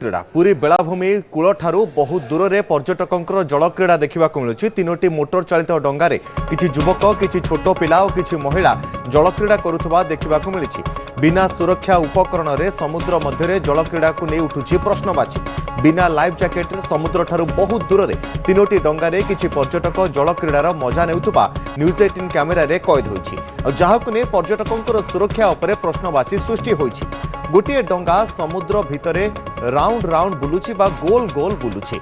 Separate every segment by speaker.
Speaker 1: क्रीड़ा पूरी बेलाभूमि कूल ठारू बहु दूर में पर्यटकों जल क्रीड़ा देखा मिलूँ। तीनोटी मोटर चलित डंगार किसी युवक किसी छोट पिला और किसी महिला जल क्रीड़ा करुवा देखा मिली। बिना सुरक्षा उपकरण में समुद्र मध्य जल क्रीड़ा को नहीं उठुची प्रश्नवाची। बिना लाइफ जैकेट समुद्र ठारू बहुत दूर में तीनोटी डंगार किसी पर्यटक जल क्रीड़ार मजा नेउथुबा न्यूज 18 कैमेरा रे कैद होइछि। जहाकु ने पर्यटकों सुरक्षा उपरे प्रश्नवाची सृष्टि होइछि। गोटे डंगा समुद्र भितरे राउंड राउंड बुलुछि बा गोल गोल बुलुछि।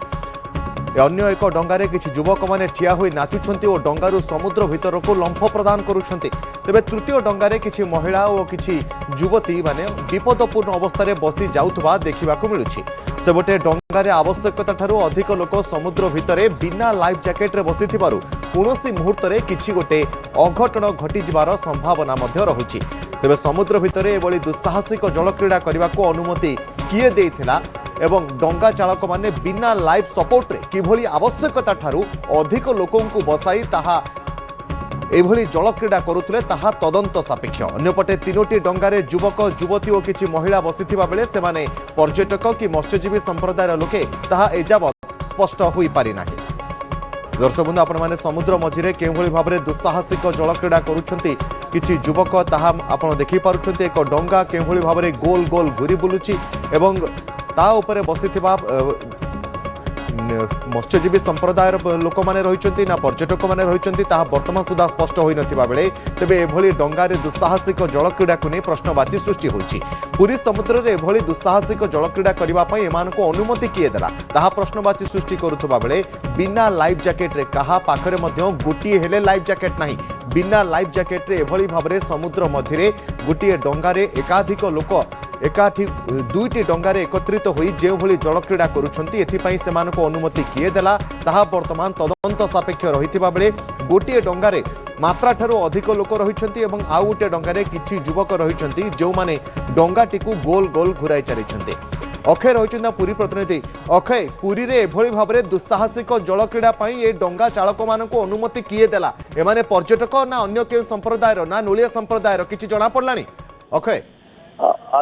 Speaker 1: अन्य एक डंगारे किछि युवक माने ठिया होई नाचुछन्ति और डंगारु समुद्र भितर को लंफ प्रदान करुछन्ति। तेबे तृतीय डंगारे किछि महिला और किछि युवती माने विपदपूर्ण अवस्था रे बसी जाउथबा देखिबाकू मिलुछि। सेबटे डंगारे आवश्यकता ठारू अधिक लोक समुद्र भितरे बिना लाइफ जैकेट रे बसिथिबारु कोनोसी मुहूर्त रे किछि गोटे अघटन घटी जिबार संभावना मध्य रहुछि। तेबे समुद्र भितरे एभली दुस्साहसिक जल क्रीड़ा करबाकू अनुमति किए देइथिला एवं डंगा चालक माने बिना लाइफ सपोर्ट रे किभली आवश्यकता ठारू अधिक लोकों को बसाई ताहा एभली जल क्रीड़ा करुथिले ताहा तदंत सापेक्ष। अन्यपटे तीनोटी डंगारे युवक युवती और किछि महिला बसिथिबा बेले सेमाने पर्यटक कि मत्स्यजीवी संप्रदायर लोके ताहा एजावत स्पष्ट होई पारि नाही। दर्शक बंधु आपण माने समुद्र मझिरे केभली भाबरे दुस्साहसिक जल क्रीड़ा करुछन्ति किछि युवक ताहा आपण देखि पारुछन्ति। एक डंगा केभली भाबरे गोल गोल घुरी बुलुछि एवं ता उपरे बसिथिबा मत्स्यजीवी संप्रदायर लोक माने रहिचन्ति ना पर्यटक माने रहिचन्ति ताहा वर्तमान सुधा स्पष्ट होई नथिबा बेले तेबे एभली डंगारे दुस्साहसिक जल क्रीड़ा को नै प्रश्नवाची सृष्टि होइछि। पूरी समुद्र रे एभली दुस्साहसिक जल क्रीड़ा करिबा पई एमानको अनुमति किए देला ताहा प्रश्नवाची सृष्टि करुथबा बेले बिना लाइफ जैकेट रे कहा पाखरे मध्य गोटिए हेले लाइफ जैकेट नाही। बिना लाइफ जैकेट रे एभली भाबरे समुद्र मध्यरे गोटिए डंगारे एकाधिक लोक एकाठी दुईटी डंगारे एकत्रित होई जे भली जल क्रीड़ा करुछन्ति एथिपई सेमानको अनुमति किए देला ताहा वर्तमान तदंत सापेक्ष रहिथिबा बेले गोटिए डंगारे मात्रा ठारू अधिक लोक रहिछन्ति एवं आउ गोटे डंगारे किछि युवक रहिछन्ति जो माने डंगाटिकु गोल गोल घुराई चालिछन्ति। अक्षय रहिछन्ता पुरी प्रतिनिधि। अक्षय पुरी रे एभली भाबरे दुस्साहसिक जल क्रीड़ा पई ए डंगा चालक मानको अनुमति किए देला एमाने पर्यटक ना अन्य के संप्रदायर ना नोलिया संप्रदायर किछि जणा पड़लानी। अक्षय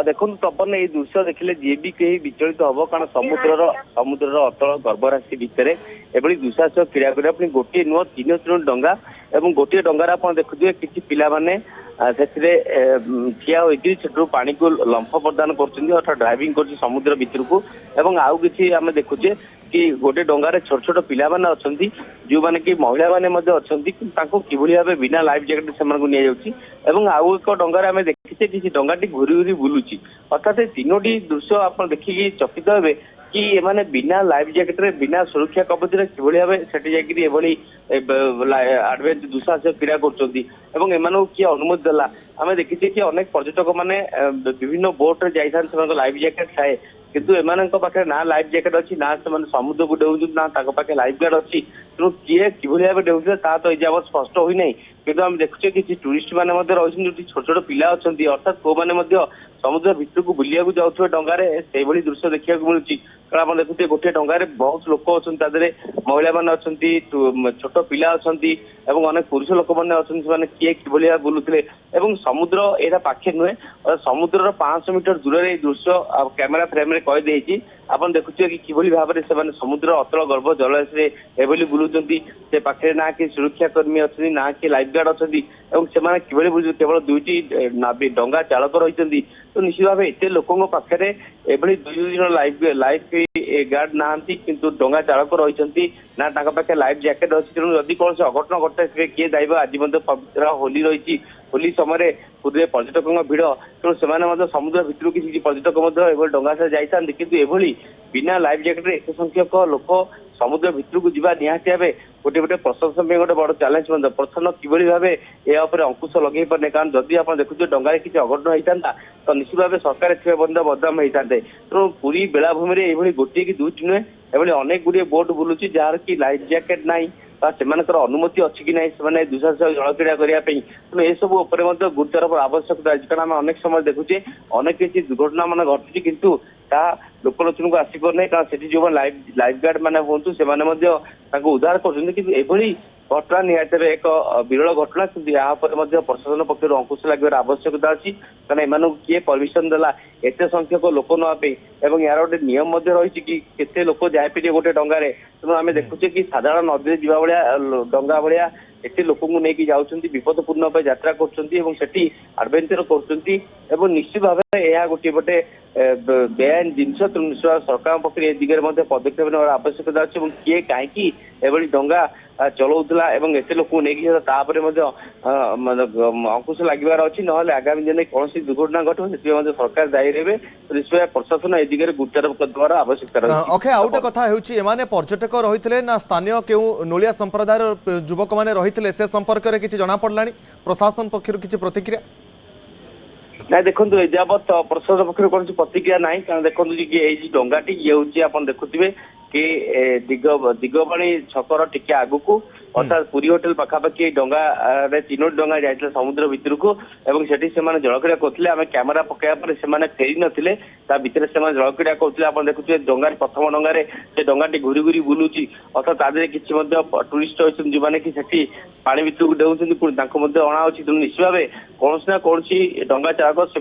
Speaker 2: देखो तपन ये दृश्य देखिले जी भी कहीं विचलित हम कारण समुद्र अतल गर्भराशि भितर एभली दुस्साहसिक क्रीड़ा करने गोटे नुह तीन डंगा और गोटे डंगार आप देखुए किसी पिला माने ठिया होती पानी को लंफ प्रदान कर ड्राइविंग कर समुद्र भितर को एवं आउ कि आम देखुचे कि गोटे डंगार छोट छोट पिला माने अछंती जो माने कि महिला माने मध्ये अछंती ताको किभली भाबे बिना लाइफ जैकेट सेमान को निया जाउची एवं आउ एक डंगार आम देखिचे कि डंगाटी घुरी घुरी बुलुची। अर्थात तीनोटी दृश्य आप देखिकी चकित हेबे कि एमाने बिना लाइफ जैकेट रे बिना सुरक्षा कवच रे किभली भाबे सेठी जायकि एभली एडवेंचर दुस्साहसिक क्रीड़ा करछंती एवं एमानो कि अनुमति देला। आम देखिचे कि अनेक पर्यटक माने विभिन्न बोट रे जाइथान सेमान लाइफ जैकेट थाए किंतु एमानंक पाखे ना लाइफ जैकेट अच्छी ना से समुद्र को डेउछन ना ताको पाखे लाइफ गार्ड अच्छी तेणु किए किभली भाबे डेउछे ता तो एजावत स्पष्ट होई नै। किंतु हम देखुचे कि टूरिस्ट माने मध्ये रहिसन जो छोट छोट पिला अछंती अर्थात को माने मध्ये समुद्र भितर को बुलिया को जाउथबे डंगारे से भली दृश्य देखिया को मिलुची। कारण हम देखुते गोटे डंगारे बहुत लोक अछंती तादरे महिला माने अछंती छोट पिला अछंती एवं अनेक पुरुष लोक माने अछंती माने किए किभली भाबे बुलुथिले एवं समुद्र एटा पाखे नुहे समुद्र 500 मीटर दूर रे दृश्य कैमेरा फ्रेम रे कहि देछि। आपण देखुचे कि किभली भाबरे से माने समुद्र अतल गर्भ जलराशि रे एभली बुलुचंती से पाखे ना कि सुरक्षा कर्मी अछंती ना कि लाइफ गार्ड अछंती एवं से माने किभली बुलु केवल दुईटी डंगा चालक रहिचंती तो निश्चित भाव एते लोकों पाखे एभली दुई दिन लाइफ गार्ड नाहांती किंतु डंगा चालक रहिचंती ना ताका पाखे लाइफ जैकेट अछि। तेणु जदि कौन अघटन घटे किए दायब आज पवित्र होली रही होली समय पुरी पर्यटकों भिड़ तेणु से समुद्र भितर किसी पर्यटक डंगा से जाइए किंतु एभली बिना लाइफ जैकेट एत संख्यक लोक समुद्र भितर को जीवा निहाती भावे गोटे गोटे प्रशासन गोटे बड़ चैलेंज प्रथम किभली भावे या अंकुश लगे पारे। कारण जदि आप देखुए डंगार किसी अघटन होता तो निश्चित भाव सरकार बदनाम होता तेणु पूरी बेलाभूमि में गोटे कि दुईटी नुहे एभली अनेक गुड़िए बोट बुलूची जार की लाइफ जैकेट ना अनुमति अच्छी कि ना से दुस्साहसिक जल क्रीड़ा करने तेणु ये सब गुरुत्वारोप आवश्यकता है। कारण आम अनेक समय देखुचे अनेक किसी दुर्घटना मान घटुची किंतु ता लोकलोचन को आसी पार ना कारण से जो लाइफ गार्ड मैंने हूँ से उद्धार कर घटना निहत एक विरल घटना कि प्रशासन पक्ष अंकुश लगे आवश्यकता अच्छी कारण एम किए परमिशन देला एत संख्यक लोक नापे यार गोटे नियम रही कि केते लोक जापे गोटे डंगार तेणु आम देखुचे कि साधारण नदी जा भाया डंगा भाया एत लोक नहीं जाऊँच विपदपूर्ण यात्रा कर आडभेचर कर निश्चित भाव यह गोटे गोटे बेआईन जिनस सरकार पक्ष दिगरे पदक्षेप नेबार आवश्यकता अच्छे किए कहीं एभली डंगा चलाऊला एत लोक नहीं अंकुश लगे अच्छी ना आगामी दिन कौन दुर्घटना घटो से सरकार दायी रहे निश्चय प्रशासन ए दिगरे गुरुत्वारोप देवार आवश्यकता रही।
Speaker 1: ओके आउ गोटे कथा होउछि एमाने पर्यटक रहिथिले ना स्थानीय केउ नोलिया संप्रदायर युवक माने रहिथिले से संपर्क रे किछि जणा पड़लानी प्रशासन पक्षरु किछि प्रतिक्रिया
Speaker 2: ना देखो एजावत प्रशासन पक्ष कौन प्रतिक्रिया ना कारण देखो कि डंगाटी ये हूँ आप देखुए कि दिगबाणी छकर टिके आगु अर्थात पुरी होटेल पाखापाखि डंगा तीनोटी डंगा जाइए समुद्र भितर को सेठी से जलक्रीड़ा करते आम कैमेरा पकड़ा से फेरी नथिले भितर से जलक्रीड़ा करते आप देखुए डंगार प्रथम डंगार से डंगाटी घूरी घूरी बुलूची अर्थात तादे किसी टूरिस्ट अच्छे जो मैंने कि पानी भितर को डेउछन अणाअछि तेणु निश्चित भाव कौन ना कौन डंगा चालक से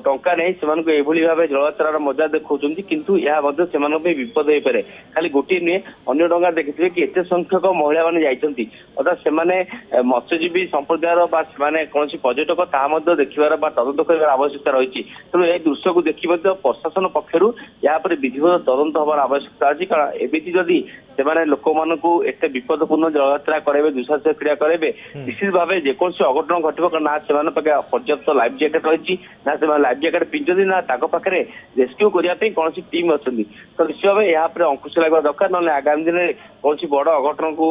Speaker 2: टंका नहीं से भाव जलयात्रार मजा देखा किंतु यह विपद हो पारे खाली गोटे नुहे अन्य डंगा देखिए कि एत संख्यक महिला मैंने जाइछन्ति अर्थात से मत्स्यजीवी संप्रदायर कौन पर्यटक ताहा देखिबार तदंत कर आवश्यकता रही तेणु यह दृश्य को देखी प्रशासन पक्षर यापर विधिवत तदंत हबार आवश्यकता अच्छी कारण एमती जदि से लोक मानू एत विपदपूर्ण जलयात्रा करेंगे दुस्साहसिक क्रिया करेंगे निश्चित भाव जेकोसी अघटन घटो ना से पर्याप्त लाइफ जैकेट रही ना से लाइफ जैकेट पिंधि ना पाखे रेस्क्यू करने कौन टीम अच्छा तो निश्चित भाव यहाँ अंकुश लगा दरकार ना आगामी दिन में कौन बड़ अघटन को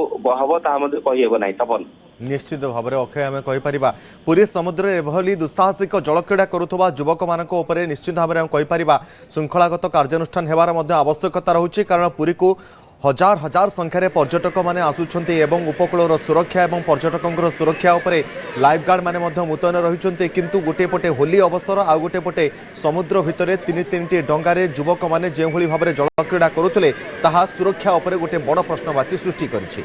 Speaker 2: हम कहीहब ना तपन
Speaker 1: निश्चित भाव में अक्षय आम कहीपर पुरी समुद्र एभली दुस्साहसिक जलक्रीड़ा करुवा युवक मानक उपरे निश्चित भाव में कहीपर श्रृंखलागत कार्यानुष्ठान हेबार आवश्यकता रहुछि कारण पुरी को हजार हजार संख्यार पर्यटक माने आसुछन्ति एवं उपकूलर सुरक्षा एवं पर्यटकों सुरक्षा उपरे लाइफ गार्ड माने मध्य मुतयन रहिछन्ति किंतु गोटे पटे होली अवसर आ गोटे पटे समुद्र भितरे तीन डंगारे युवक माने जेभली भाव में जलक्रीड़ा करुथिले ताहा सुरक्षा उपरे गोटे बड़ प्रश्नवाची सृष्टि करिछि।